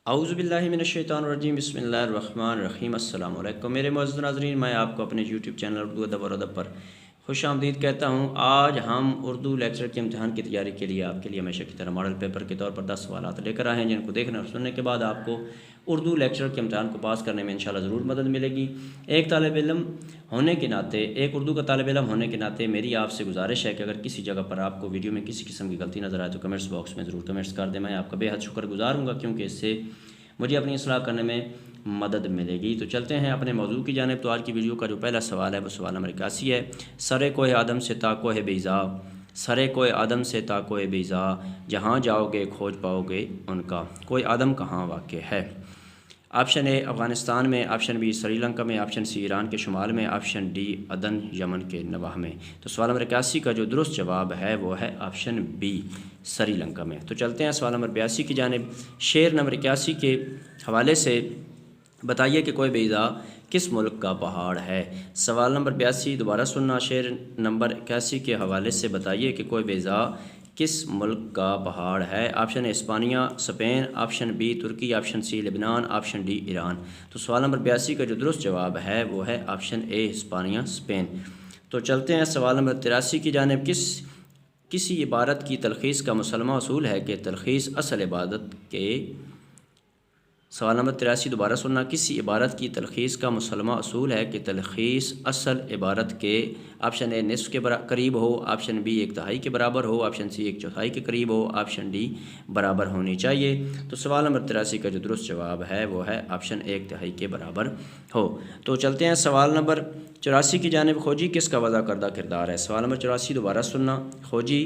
اعوذ باللہ من الشیطان الرجیم، بسم اللہ الرحمن الرحیم۔ السلام علیکم میرے معزز ناظرین، میں آپ کو اپنے یوٹیوب چینل اردو ادب اور ادب پر خوش آمدید کہتا ہوں۔ آج ہم اردو لیکچر کے امتحان کی تیاری کے لیے آپ کے لیے ہمیشہ کی طرح ماڈل پیپر کے طور پر 10 سوالات لے کر آئے ہیں، جن کو دیکھنے اور سننے کے بعد آپ کو اردو لیکچر کے امتحان کو پاس کرنے میں انشاءاللہ ضرور مدد ملے گی۔ ایک طالب علم ہونے کے ناطے، ایک اردو کا طالب علم ہونے کے ناطے میری آپ سے گزارش ہے کہ اگر کسی جگہ پر آپ کو ویڈیو میں کسی قسم کی غلطی نظر آئے تو کمنٹس باکس میں ضرور کمنٹس کر دیں۔ میں آپ کا بے حد شکر گزار ہوں گا، کیونکہ اس سے مجھے اپنی اصلاح کرنے میں مدد ملے گی۔ تو چلتے ہیں اپنے موضوع کی جانب۔ تو آج کی ویڈیو کا جو پہلا سوال ہے وہ سوال نمبر 81 ہے۔ سرے کوہ آدم سے تا کوہ بیضا، سرے کوہ آدم سے تا کوہ بیضا، جہاں جاؤ گے کھوج پاؤ گے ان کا۔ کوہ آدم کہاں واقع ہے؟ آپشن اے افغانستان میں، آپشن بی سری لنکا میں، آپشن سی ایران کے شمال میں، آپشن ڈی عدن یمن کے نواح میں۔ تو سوال نمبر 81 کا جو درست جواب ہے وہ ہے آپشن بی سری لنکا میں۔ تو چلتے ہیں سوال نمبر 82 کی جانب۔ شعر نمبر 81 کے حوالے سے بتائیے کہ کوہ بیضا کس ملک کا پہاڑ ہے؟ سوال نمبر 82 دوبارہ سننا، شعر نمبر 81 کے حوالے سے بتائیے کہ کوہ بیضا کس ملک کا پہاڑ ہے؟ آپشن اے اسپانیہ، اسپین، آپشن بی ترکی، آپشن سی لبنان، آپشن ڈی ایران۔ تو سوال نمبر 82 کا جو درست جواب ہے وہ ہے آپشن اے اسپانیہ، اسپین۔ تو چلتے ہیں سوال نمبر 83 کی جانب۔ کسی عبارت کی تلخیص کا مسلمہ اصول ہے کہ تلخیص اصل عبادت کے، سوال نمبر 83 دوبارہ سننا، کسی عبارت کی تلخیص کا مسلمہ اصول ہے کہ تلخیص اصل عبارت کے، آپشن اے نصف کے قریب ہو، آپشن بی 1/3 کے برابر ہو، آپشن سی 1/4 کے قریب ہو، آپشن ڈی برابر ہونی چاہیے۔ تو سوال نمبر 83 کا جو درست جواب ہے وہ ہے آپشن 1/3 کے برابر ہو۔ تو چلتے ہیں سوال نمبر 84 کی جانب۔ کھوجی کس کا وضع کردہ کردار ہے؟ سوال نمبر 84 دوبارہ سننا، کھوجی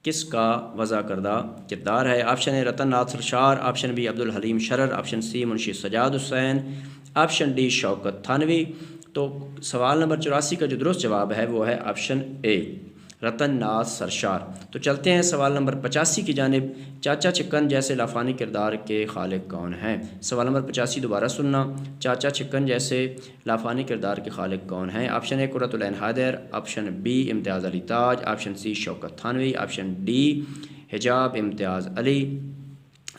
کس کا وضع کردہ کردار ہے؟ آپشن اے رتن ناتھ سرشار، آپشن بی عبدالحلیم شرر، آپشن سی منشی سجاد حسین، آپشن ڈی شوکت تھانوی۔ تو سوال نمبر 84 کا جو درست جواب ہے وہ ہے آپشن اے رتن ناتھ سرشار۔ تو چلتے ہیں سوال نمبر 85 کی جانب۔ چاچا چکن جیسے لافانی کردار کے خالق کون ہیں؟ سوال نمبر 85 دوبارہ سننا، چاچا چکن جیسے لافانی کردار کے خالق کون ہیں؟ آپشن اے قرۃ العین حیدر، آپشن بی امتیاز علی تاج، آپشن سی شوکت تھانوی، آپشن ڈی حجاب امتیاز علی۔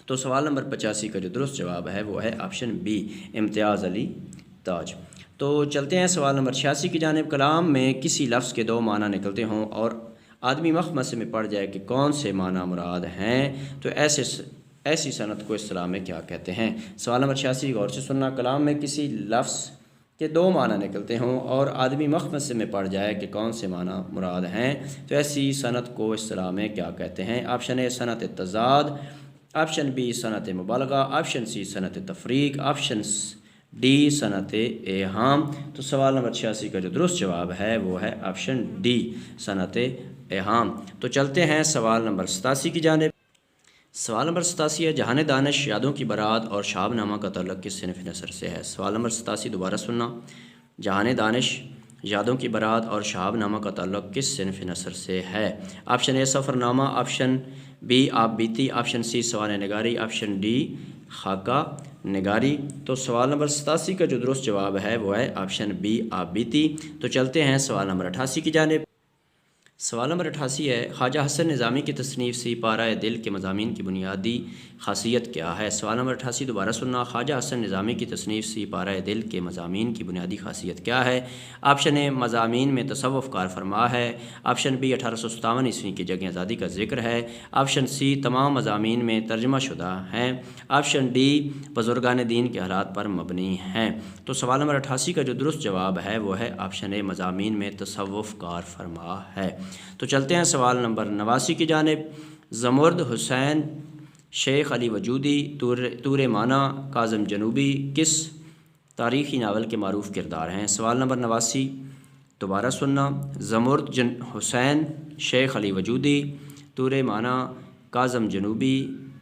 تو سوال نمبر 85 کا جو درست جواب ہے وہ ہے آپشن بی امتیاز علی تاج۔ تو چلتے ہیں سوال نمبر 86 کی جانب۔ کلام میں کسی لفظ کے 2 معنی نکلتے ہوں اور آدمی مخمصے میں پڑ جائے کہ کون سے معنی مراد ہیں، تو ایسی صنعت کو اصطلاح میں کیا کہتے ہیں؟ سوال نمبر 86 غور سے سننا، کلام میں کسی لفظ کے 2 معنی نکلتے ہوں اور آدمی مخمصے میں پڑ جائے کہ کون سے معنی مراد ہیں، تو ایسی صنعت کو اصطلاح میں کیا کہتے ہیں؟ آپشن اے صنعت تضاد، آپشن بی صنعت مبالغہ، آپشن سی صنعت تفریق، آپشن ڈی صنعت ایہام۔ تو سوال نمبر 86 کا جو درست جواب ہے وہ ہے آپشن ڈی صنعت ایہام۔ تو چلتے ہیں سوال نمبر 87 کی جانب۔ سوال نمبر 87 ہے، جہان دانش یادوں کی برات اور شہاب نامہ کا تعلق کس صنف نثر سے ہے؟ سوال نمبر 87 دوبارہ سننا، جہان دانش یادوں کی برات اور شہاب نامہ کا تعلق کس صنف نثر سے ہے؟ آپشن اے سفر نامہ، آپشن بی آپ بیتی، آپشن سی سوانح نگاری، آپشن ڈی خاکہ نگاری۔ تو سوال نمبر 87 کا جو درست جواب ہے وہ ہے آپشن بی آپ بیتی۔ تو چلتے ہیں سوال نمبر 88 کی جانب۔ سوال نمبر 88 ہے، خواجہ حسن نظامی کی تصنیف سی پارہ دل کے مضامین کی بنیادی خاصیت کیا ہے؟ سوال نمبر 88 دوبارہ سننا، خواجہ حسن نظامی کی تصنیف سی پارہ دل کے مضامین کی بنیادی خاصیت کیا ہے؟ آپشن اے مضامین میں تصوف کار فرما ہے، آپشن بی 1857 عیسوی کی جنگ آزادی کا ذکر ہے، آپشن سی تمام مضامین میں ترجمہ شدہ ہیں، آپشن ڈی بزرگان دین کے حالات پر مبنی ہیں۔ تو سوال نمبر 88 کا جو درست جواب ہے وہ ہے آپشن اے مضامین میں تصوف کار فرما ہے۔ تو چلتے ہیں سوال نمبر 89 کی جانب۔ زمرد حسین شیخ علی وجودی طور معنی کاظم جنوبی کس تاریخی ناول کے معروف کردار ہیں؟ سوال نمبر 89 دوبارہ سننا، زمرد حسین شیخ علی وجودی طور معنی کاظم جنوبی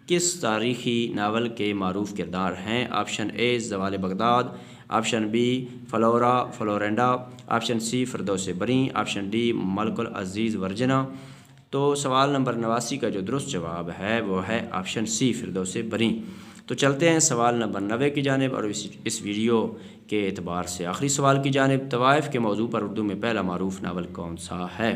کس تاریخی ناول کے معروف کردار ہیں؟ آپشن اے زوال بغداد، آپشن بی فلورینڈا، آپشن سی فردوس بریں، آپشن ڈی ملک العزیز ورجنا۔ تو سوال نمبر 89 کا جو درست جواب ہے وہ ہے آپشن سی فردوس بریں۔ تو چلتے ہیں سوال نمبر 90 کی جانب اور اس ویڈیو کے اعتبار سے آخری سوال کی جانب۔ طوائف کے موضوع پر اردو میں پہلا معروف ناول کون سا ہے؟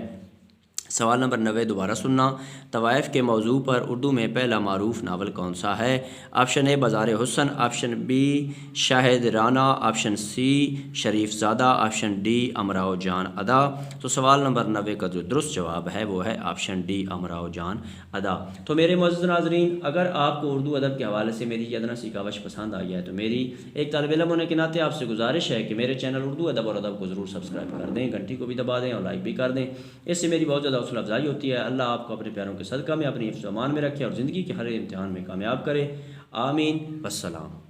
سوال نمبر 90 دوبارہ سننا۔ طوائف کے موضوع پر اردو میں پہلا معروف ناول کون سا ہے؟ آپشن اے بازار حسن، آپشن بی شاہد رانا، آپشن سی شریف زادہ، آپشن ڈی امراؤ جان ادا۔ تو سوال نمبر 90 کا جو درست جواب ہے وہ ہے آپشن ڈی امراؤ جان ادا۔ تو میرے معزز ناظرین، اگر آپ کو اردو ادب کے حوالے سے میری یہ ادنا سی کاوش پسند آئی ہے تو میری ایک طالب علم ہونے کے ناطے آپ سے گزارش ہے کہ میرے چینل اردو ادب اور ادب کو ضرور سبسکرائب کر دیں، گھنٹی کو بھی دبا دیں اور لائک بھی کر دیں۔ اس سے میری بہت زیادہ حوصلہ افزائی ہوتی ہے۔ اللہ آپ کو اپنے پیاروں کے صدقہ میں اپنی حفظ و امان میں رکھے اور زندگی کے ہر امتحان میں کامیاب کرے، آمین، والسلام۔